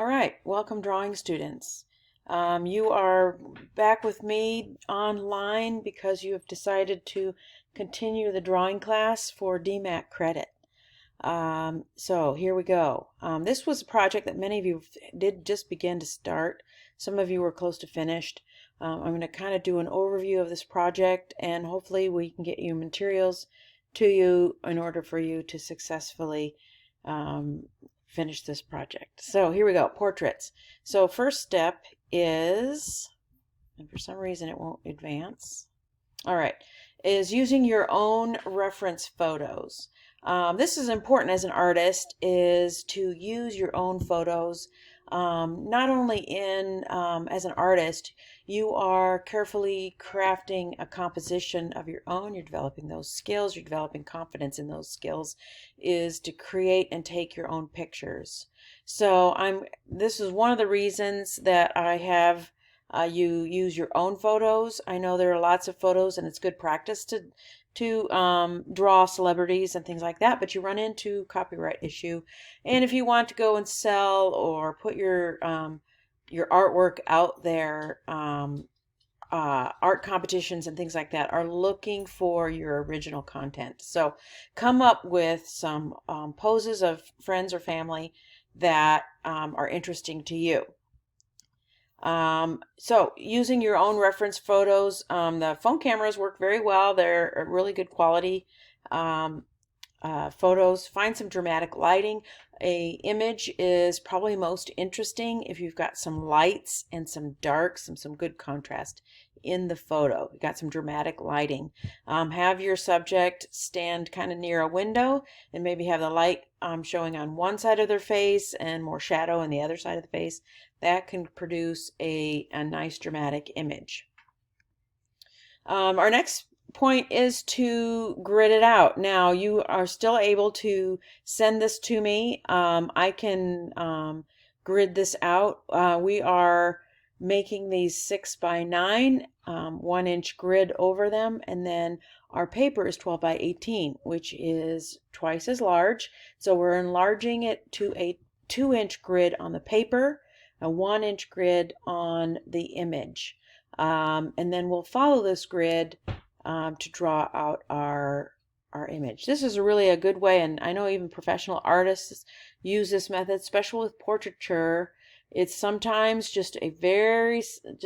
All right, welcome drawing students. You are back with me online because you have decided to continue the drawing class for DMAC credit. So here we go. This was a project that many of you did just begin to start. Some of you were close to finished. I'm going to kind of do an overview of this project, and hopefully we can get you materials to you in order for you to successfully finish this project. So here we go, portraits. So first step is, and for some reason it won't advance. All right, is using your own reference photos. This is important as an artist, is to use your own photos. Not only in as an artist, you are carefully crafting a composition of your own. You're developing those skills. You're developing confidence in those skills. Is to create and take your own pictures. So this is one of the reasons that I have you use your own photos. I know there are lots of photos, and it's good practice to draw celebrities and things like that, but you run into copyright issue. And if you want to go and sell or put your artwork out there, art competitions and things like that are looking for your original content. So come up with some poses of friends or family that are interesting to you. So using your own reference photos, the phone cameras work very well. They're really good quality photos. Find some dramatic lighting. A image is probably most interesting if you've got some lights and some darks and some good contrast in the photo. You've got some dramatic lighting. Have your subject stand kind of near a window and maybe have the light showing on one side of their face and more shadow on the other side of the face. That can produce a nice dramatic image. Our next point is to grid it out. Now you are still able to send this to me. I can grid this out. We are making these 6x9, 1-inch grid over them, and then our paper is 12x18, which is twice as large. So we're enlarging it to a 2-inch grid on the paper, a 1-inch grid on the image. And then we'll follow this grid to draw out our image. This is really a good way, and I know even professional artists use this method, especially with portraiture. It's sometimes just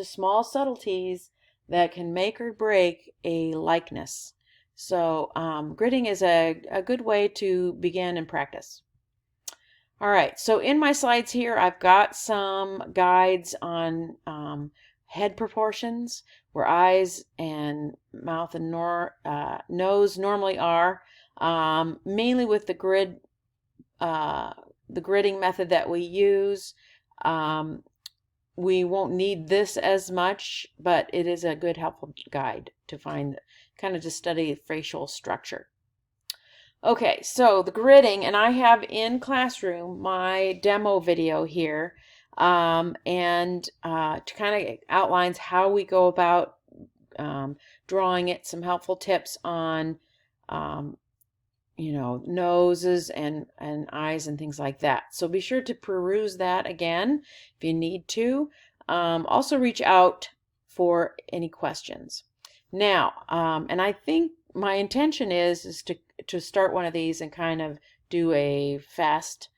small subtleties that can make or break a likeness. So gridding is a good way to begin and practice. All right, so in my slides here, I've got some guides on head proportions, where eyes and mouth and nose normally are, mainly with the gridding method that we use. We won't need this as much, but it is a good helpful guide to find, kind of to study facial structure. Okay, so the gridding, and I have in Classroom my demo video here, and to kind of outlines how we go about drawing it, some helpful tips on noses and eyes and things like that. So be sure to peruse that again if you need to. Also reach out for any questions. Now, and I think my intention is to start one of these and kind of do a fast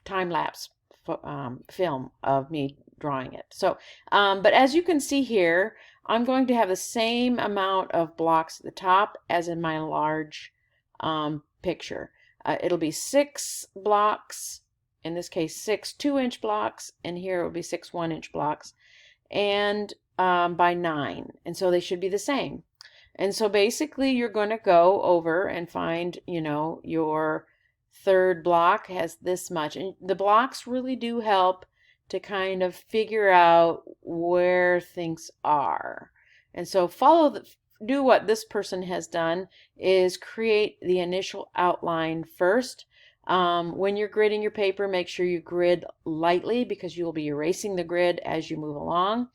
time-lapse film of me drawing it. So, but as you can see here, I'm going to have the same amount of blocks at the top as in my large picture. It'll be 6 blocks, in this case 6 2-inch blocks, and here it will be 6 1-inch blocks, and by 9, and so they should be the same. And so basically you're going to go over and find, your third block has this much, and the blocks really do help to kind of figure out where things are. And so do what this person has done, is create the initial outline first. When you're gridding your paper, make sure you grid lightly because you will be erasing the grid as you move along.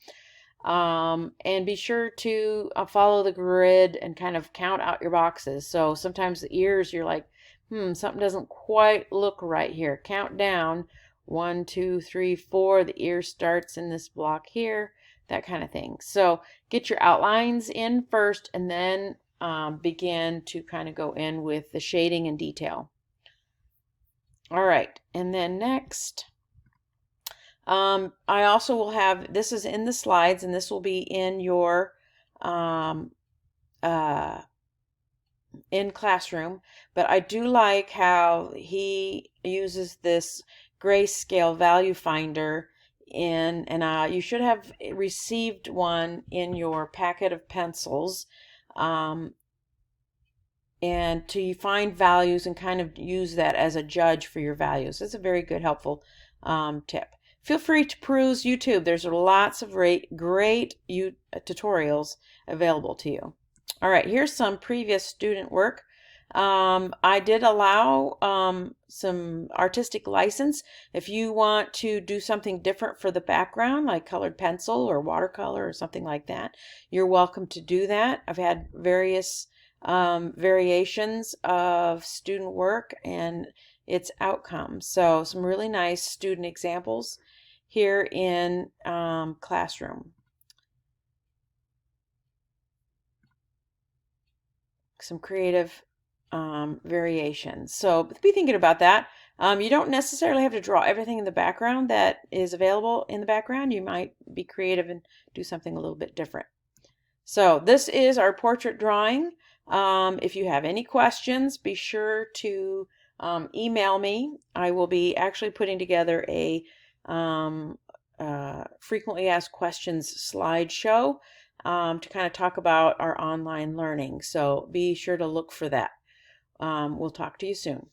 And be sure to follow the grid and kind of count out your boxes. So sometimes the ears, you're like Something doesn't quite look right here. Count down. 1, 2, 3, 4. The ear starts in this block here, that kind of thing. So get your outlines in first and then begin to kind of go in with the shading and detail. All right, and then next, I also will have, this is in the slides and this will be in your in classroom, but I do like how he uses this Grayscale value finder in, and you should have received one in your packet of pencils, and to find values and kind of use that as a judge for your values. It's a very good, helpful tip. Feel free to peruse YouTube. There's lots of great tutorials available to you. All right, here's some previous student work. I did allow some artistic license. If you want to do something different for the background, like colored pencil or watercolor or something like that, you're welcome to do that. I've had various variations of student work and its outcomes. So some really nice student examples here in classroom. Some creative variations. So be thinking about that. You don't necessarily have to draw everything in the background that is available in the background. You might be creative and do something a little bit different. So this is our portrait drawing. If you have any questions, be sure to email me. I will be actually putting together a frequently asked questions slideshow to kind of talk about our online learning. So be sure to look for that. We'll talk to you soon.